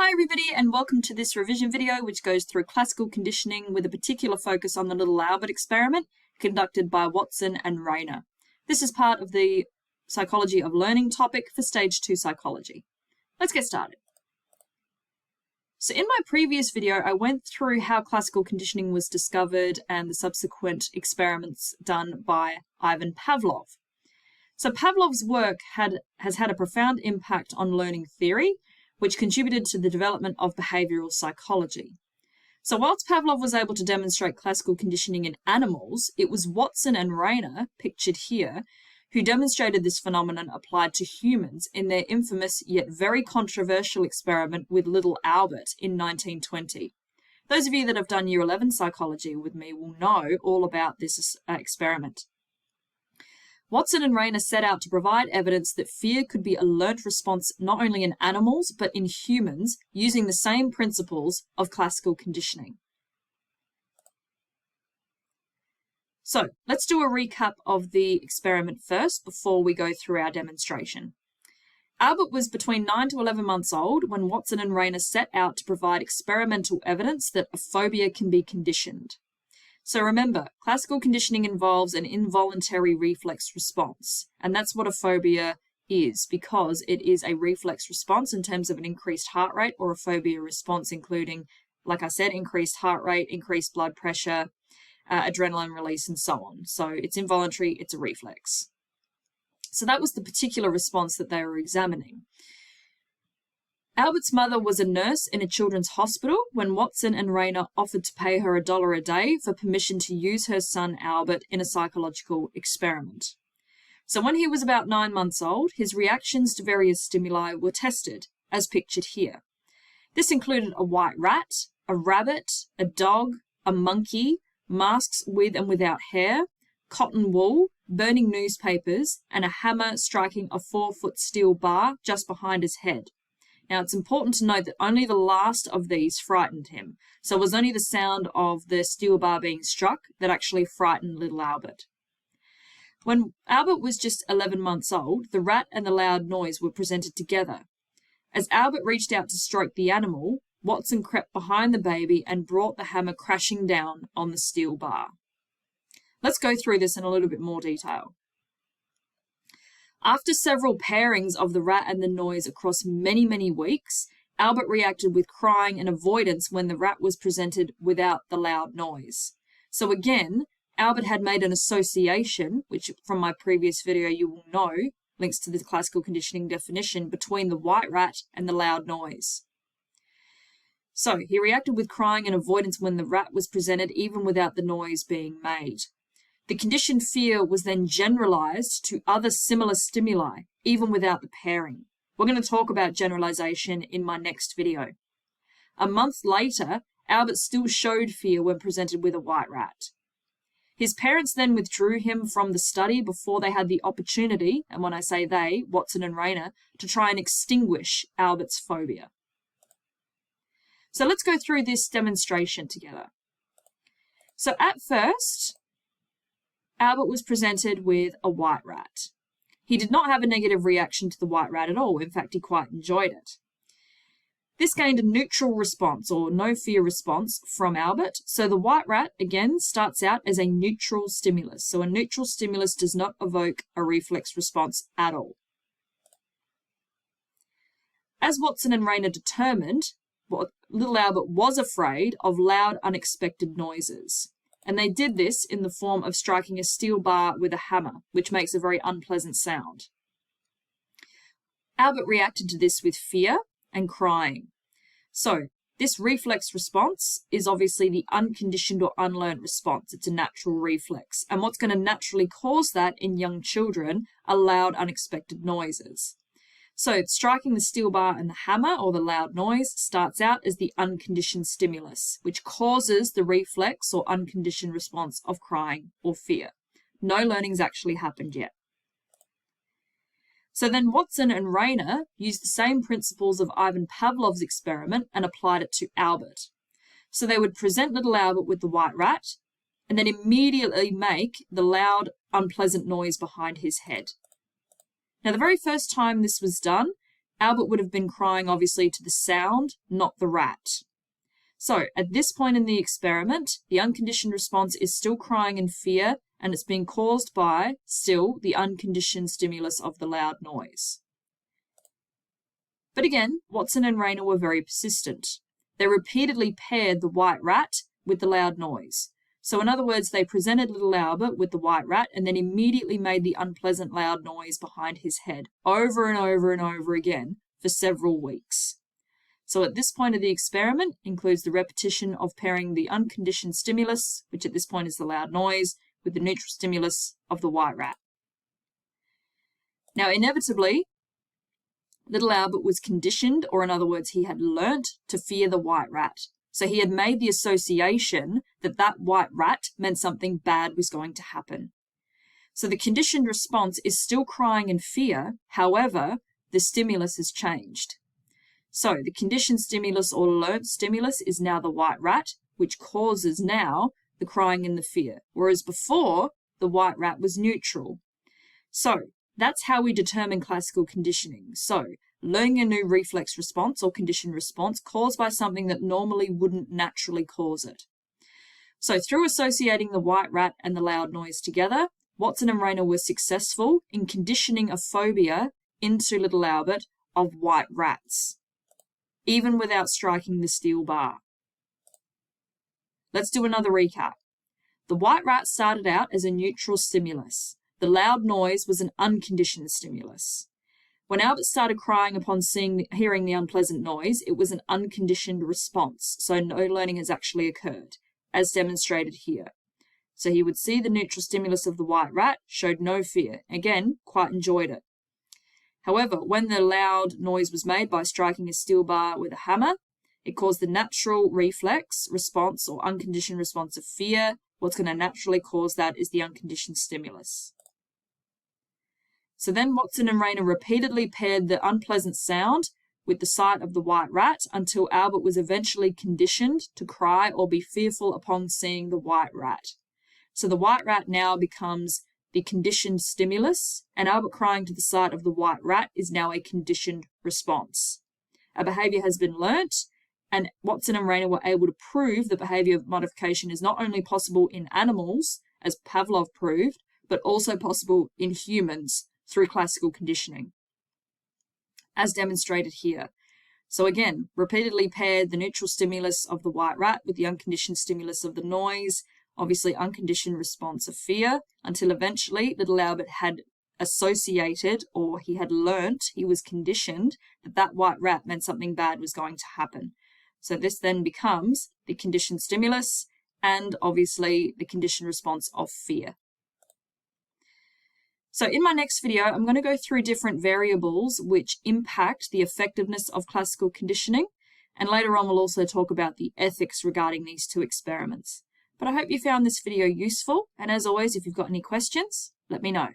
Hi everybody, and welcome to this revision video which goes through classical conditioning with a particular focus on the Little Albert experiment conducted by Watson and Rayner. This is part of the psychology of learning topic for stage 2 psychology. Let's get started. So in my previous video, I went through how classical conditioning was discovered and the subsequent experiments done by Ivan Pavlov. So Pavlov's work has had a profound impact on learning theory, which contributed to the development of behavioral psychology. So whilst Pavlov was able to demonstrate classical conditioning in animals, it was Watson and Rayner, pictured here, who demonstrated this phenomenon applied to humans in their infamous yet very controversial experiment with little Albert in 1920. Those of you that have done Year 11 psychology with me will know all about this experiment. Watson and Rayner set out to provide evidence that fear could be a learnt response not only in animals but in humans using the same principles of classical conditioning. So let's do a recap of the experiment first before we go through our demonstration. Albert was between 9 to 11 months old when Watson and Rayner set out to provide experimental evidence that a phobia can be conditioned. So remember, classical conditioning involves an involuntary reflex response, and that's what a phobia is, because it is a reflex response in terms of an increased heart rate, or a phobia response including, like I said, increased heart rate, increased blood pressure, adrenaline release, and so on. So it's involuntary, it's a reflex. So that was the particular response that they were examining. Albert's mother was a nurse in a children's hospital when Watson and Rayner offered to pay her $1 a day for permission to use her son Albert in a psychological experiment. So when he was about 9 months old, his reactions to various stimuli were tested, as pictured here. This included a white rat, a rabbit, a dog, a monkey, masks with and without hair, cotton wool, burning newspapers, and a hammer striking a 4-foot steel bar just behind his head. Now, it's important to note that only the last of these frightened him. So it was only the sound of the steel bar being struck that actually frightened little Albert. When Albert was just 11 months old, the rat and the loud noise were presented together. As Albert reached out to stroke the animal, Watson crept behind the baby and brought the hammer crashing down on the steel bar. Let's go through this in a little bit more detail. After several pairings of the rat and the noise across many, many weeks, Albert reacted with crying and avoidance when the rat was presented without the loud noise. So again, Albert had made an association, which from my previous video you will know, links to the classical conditioning definition, between the white rat and the loud noise. So he reacted with crying and avoidance when the rat was presented, even without the noise being made. The conditioned fear was then generalized to other similar stimuli, even without the pairing. We're going to talk about generalization in my next video. A month later, Albert still showed fear when presented with a white rat. His parents then withdrew him from the study before they had the opportunity, and when I say they, Watson and Rayner, to try and extinguish Albert's phobia. So let's go through this demonstration together. So at first, Albert was presented with a white rat. He did not have a negative reaction to the white rat at all. In fact, he quite enjoyed it. This gained a neutral response, or no fear response, from Albert. So the white rat, again, starts out as a neutral stimulus. So a neutral stimulus does not evoke a reflex response at all. As Watson and Rayner determined, little Albert was afraid of loud, unexpected noises. And they did this in the form of striking a steel bar with a hammer, which makes a very unpleasant sound. Albert reacted to this with fear and crying. So this reflex response is obviously the unconditioned or unlearned response. It's a natural reflex. And what's going to naturally cause that in young children are loud, unexpected noises. So striking the steel bar and the hammer, or the loud noise, starts out as the unconditioned stimulus, which causes the reflex or unconditioned response of crying or fear. No learning's actually happened yet. So then Watson and Rayner used the same principles of Ivan Pavlov's experiment and applied it to Albert. So they would present little Albert with the white rat and then immediately make the loud, unpleasant noise behind his head. Now, the very first time this was done, Albert would have been crying obviously to the sound, not the rat. So at this point in the experiment, the unconditioned response is still crying in fear, and it's being caused by, still, the unconditioned stimulus of the loud noise. But again, Watson and Rayner were very persistent. They repeatedly paired the white rat with the loud noise. So in other words, they presented little Albert with the white rat and then immediately made the unpleasant loud noise behind his head over and over and over again for several weeks. So at this point of the experiment includes the repetition of pairing the unconditioned stimulus, which at this point is the loud noise, with the neutral stimulus of the white rat. Now, inevitably, little Albert was conditioned, or in other words, he had learnt to fear the white rat. So he had made the association that that white rat meant something bad was going to happen. So the conditioned response is still crying in fear, however, the stimulus has changed. So the conditioned stimulus or learnt stimulus is now the white rat, which causes now the crying and the fear, whereas before the white rat was neutral. So that's how we determine classical conditioning. So learning a new reflex response or conditioned response caused by something that normally wouldn't naturally cause it. So through associating the white rat and the loud noise together, Watson and Rayner were successful in conditioning a phobia into little Albert of white rats, even without striking the steel bar. Let's do another recap. The white rat started out as a neutral stimulus. The loud noise was an unconditioned stimulus. When Albert started crying upon hearing the unpleasant noise, it was an unconditioned response, so no learning has actually occurred, as demonstrated here. So he would see the neutral stimulus of the white rat, showed no fear, again, quite enjoyed it. However, when the loud noise was made by striking a steel bar with a hammer, it caused the natural reflex response or unconditioned response of fear. What's going to naturally cause that is the unconditioned stimulus. So then Watson and Rayner repeatedly paired the unpleasant sound with the sight of the white rat until Albert was eventually conditioned to cry or be fearful upon seeing the white rat. So the white rat now becomes the conditioned stimulus, and Albert crying to the sight of the white rat is now a conditioned response. A behavior has been learnt, and Watson and Rayner were able to prove that behavior modification is not only possible in animals, as Pavlov proved, but also possible in humans through classical conditioning, as demonstrated here. So again, repeatedly paired the neutral stimulus of the white rat with the unconditioned stimulus of the noise, obviously unconditioned response of fear, until eventually little Albert had associated, or he had learnt, he was conditioned, that that white rat meant something bad was going to happen. So this then becomes the conditioned stimulus and obviously the conditioned response of fear. So in my next video, I'm going to go through different variables which impact the effectiveness of classical conditioning, and later on we'll also talk about the ethics regarding these two experiments. But I hope you found this video useful, and as always, if you've got any questions, let me know.